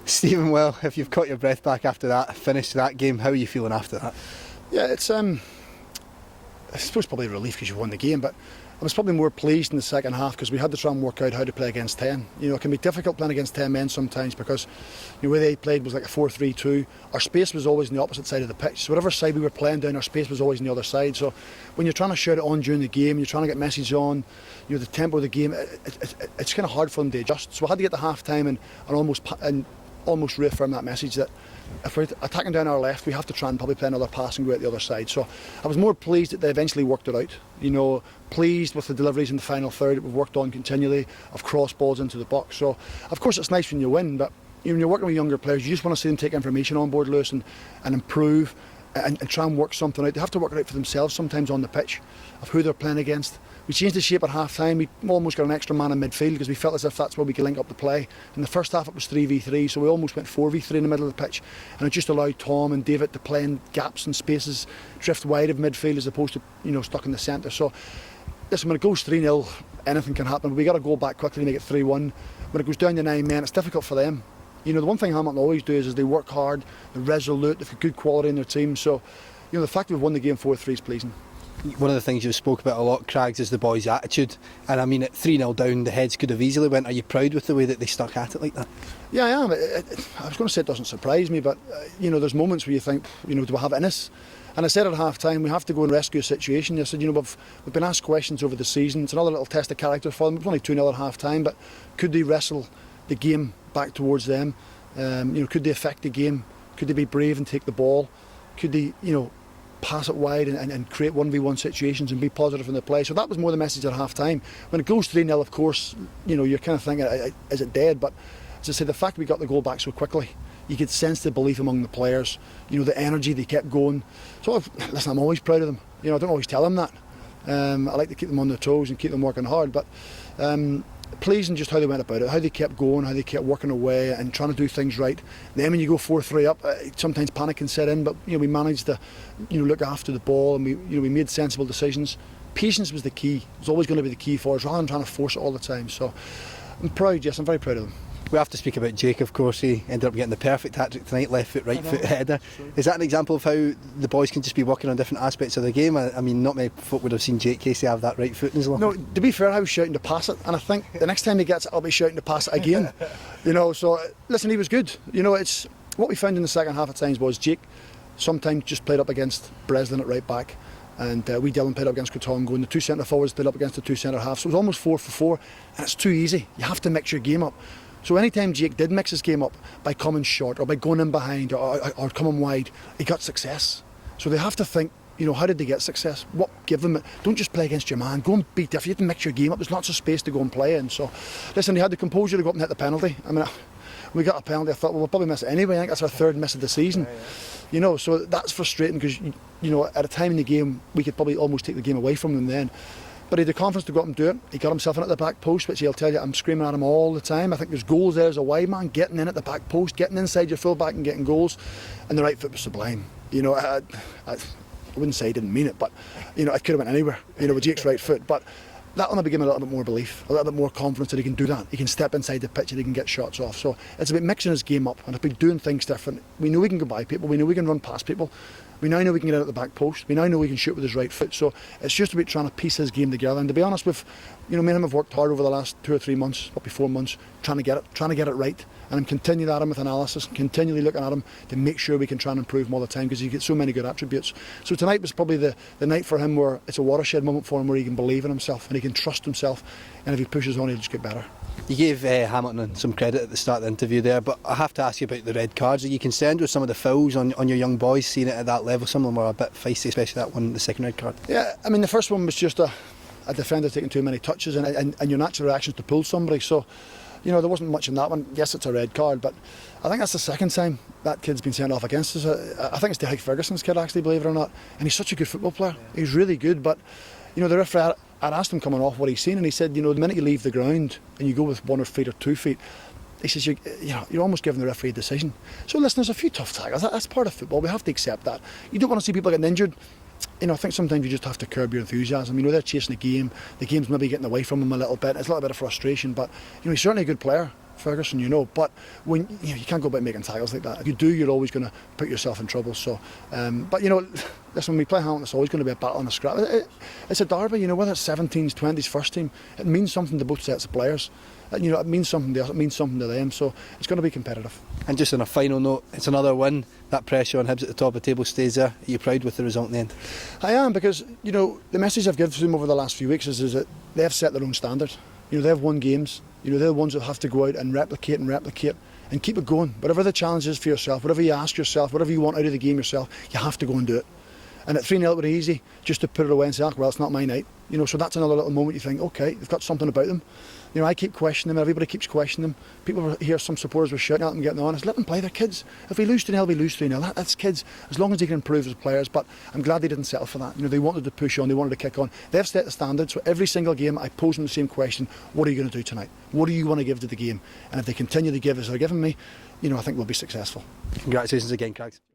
Stephen, well, if you've caught your breath back after that finish to that game, how are you feeling after that? Yeah, it's I suppose probably a relief because you won the game, but I was probably more pleased in the second half because we had to try and work out how to play against 10. You know, it can be difficult playing against 10 men sometimes because the way they played was like a 4-3-2. Our space was always on the opposite side of the pitch. So whatever side we were playing down, our space was always on the other side. So when you're trying to shout it on during the game, you're trying to get message on, you know, the tempo of the game, it's kind of hard for them to adjust. So I had to get to half time and almost reaffirm that message that if we're attacking down our left, we have to try and probably play another pass and go out the other side. So I was more pleased that they eventually worked it out. You know, pleased with the deliveries in the final third that we've worked on continually, of cross balls into the box. So of course it's nice when you win, but when you're working with younger players, you just want to see them take information on board, Lewis, and improve and try and work something out. They have to work it out for themselves sometimes on the pitch of who they're playing against. We changed the shape at half time. We almost got an extra man in midfield because we felt as if that's where we could link up the play. In the first half it was 3v3, so we almost went 4v3 in the middle of the pitch, and it just allowed Tom and David to play in gaps and spaces, drift wide of midfield as opposed to, you know, stuck in the centre. So listen, when it goes 3-0, anything can happen. We got to go back quickly and make it 3-1. When it goes down to 9 men, it's difficult for them. You know, the one thing Hamilton always do is they work hard, they're resolute, they've got good quality in their team. So, you know, the fact that we've won the game 4-3 is pleasing. One of the things you've spoke about a lot, Craigs, is the boys' attitude. And I mean, at 3-0 down, the heads could have easily went. Are you proud with the way that they stuck at it like that? Yeah, I am. I was going to say it doesn't surprise me, but, you know, there's moments where you think, you know, do we have it in us? And I said at half time, we have to go and rescue a situation. I said, you know, we've been asked questions over the season. It's another little test of character for them. It was only 2-0 at half time, but could they wrestle the game back towards them? You know, could they affect the game? Could they be brave and take the ball? Could they, you know, pass it wide and create 1v1 situations and be positive in the play? So that was more the message at half time. When it goes 3-0, of course, you know, you're kind of thinking, is it dead? But as I say, the fact we got the goal back so quickly, you could sense the belief among the players, you know, the energy, they kept going. So listen, I'm always proud of them. You know, I don't always tell them that. I like to keep them on their toes and keep them working hard, but pleasing just how they went about it, how they kept going, how they kept working away and trying to do things right. Then when you go 4-3 up, sometimes panic can set in, but you know, we managed to, you know, look after the ball, and we made sensible decisions. Patience was the key. It was always going to be the key for us, rather than trying to force it all the time. So I'm proud, yes, I'm very proud of them. We have to speak about Jake, of course. He ended up getting the perfect hat-trick tonight, left foot, right foot header. Is that an example of how the boys can just be working on different aspects of the game? I mean, not many folk would have seen Jake Casey have that right foot in his locker. No, to be fair, I was shouting to pass it, and I think the next time he gets it, I'll be shouting to pass it again. You know, so listen, he was good. You know, it's what we found in the second half at times was Jake sometimes just played up against Breslin at right back, and Dylan played up against Cotongo, and the two centre forwards played up against the two centre halves. So it was almost 4-for-4, and it's too easy. You have to mix your game up. So anytime Jake did mix his game up by coming short or by going in behind or coming wide, he got success. So they have to think, you know, how did they get success? What give them it? Don't just play against your man. Go and be different. You have to mix your game up. There's lots of space to go and play in. So listen, he had the composure to go up and hit the penalty. I mean, we got a penalty. I thought, well, we'll probably miss it anyway. I think that's our third miss of the season. You know, so that's frustrating because, you know, at a time in the game, we could probably almost take the game away from them then. But he had the confidence to go up and do it. He got himself in at the back post, which he'll tell you, I'm screaming at him all the time. I think there's goals there as a wide man, getting in at the back post, getting inside your full back and getting goals. And the right foot was sublime. You know, I wouldn't say he didn't mean it, but, you know, it could have went anywhere, you know, with Jake's right foot. But that'll maybe give him a little bit more belief, a little bit more confidence that he can do that. He can step inside the pitch and he can get shots off. So it's about mixing his game up and it's about doing things different. We know we can go by people, we know we can run past people. We now know we can get out at the back post. We now know we can shoot with his right foot. So it's just about trying to piece his game together. And to be honest with, you know, me and him have worked hard over the last 2 or 3 months, probably 4 months, trying to get it right. And I'm continuing at him with analysis, continually looking at him to make sure we can try and improve him all the time because he gets so many good attributes. So tonight was probably the night for him where it's a watershed moment for him where he can believe in himself and he can trust himself. And if he pushes on, he'll just get better. You gave Hamilton some credit at the start of the interview there, but I have to ask you about the red cards. Are you concerned with some of the fouls on your young boys, seeing it at that level? Some of them were a bit feisty, especially that one, the second red card. Yeah, I mean, the first one was just a defender taking too many touches and your natural reaction is to pull somebody. So, you know, there wasn't much in that one. Yes, it's a red card, but I think that's the second time that kid's been sent off against us. I think it's Derek Ferguson's kid, actually, believe it or not. And he's such a good football player. Yeah. He's really good, but, you know, the referee, I'd asked him coming off what he's seen, and he said, you know, the minute you leave the ground and you go with 1 feet or 2 feet, he says, you're almost giving the referee a decision. So listen, there's a few tough tackles. That's part of football. We have to accept that. You don't want to see people getting injured. You know, I think sometimes you just have to curb your enthusiasm. You know, they're chasing the game's maybe getting away from them a little bit. It's a little bit of frustration, but, you know, he's certainly a good player. Ferguson, you know. But when you can't go about making tackles like that. If you do, you're always going to put yourself in trouble. So, but you know, listen, when we play Hamilton, it's always going to be a battle and a scrap. It's a derby, you know. Whether it's 17s, 20s, first team, it means something to both sets of players. You know, it means something to us, it means something to them. So it's going to be competitive. And just on a final note, it's another win. That pressure on Hibs at the top of the table stays there. Are you proud with the result in the end? I am, because you know the message I've given to them over the last few weeks is that they have set their own standard. You know, they've won games. You know, they're the ones that have to go out and replicate and keep it going. Whatever the challenge is for yourself, whatever you ask yourself, whatever you want out of the game yourself, you have to go and do it. And at 3-0 it would be easy just to put it away and say, well, it's not my night. You know, so that's another little moment you think, okay, they've got something about them. You know, I keep questioning them, everybody keeps questioning them. People were here, some supporters were shouting at them, getting honest. Let them play, their kids. If we lose 3-0, we lose 3-0. That's kids, as long as they can improve as players. But I'm glad they didn't settle for that. You know, they wanted to push on, they wanted to kick on. They've set the standard, so every single game I pose them the same question: what are you going to do tonight? What do you want to give to the game? And if they continue to give as they're giving me, you know, I think we'll be successful. Congratulations again, Craigs.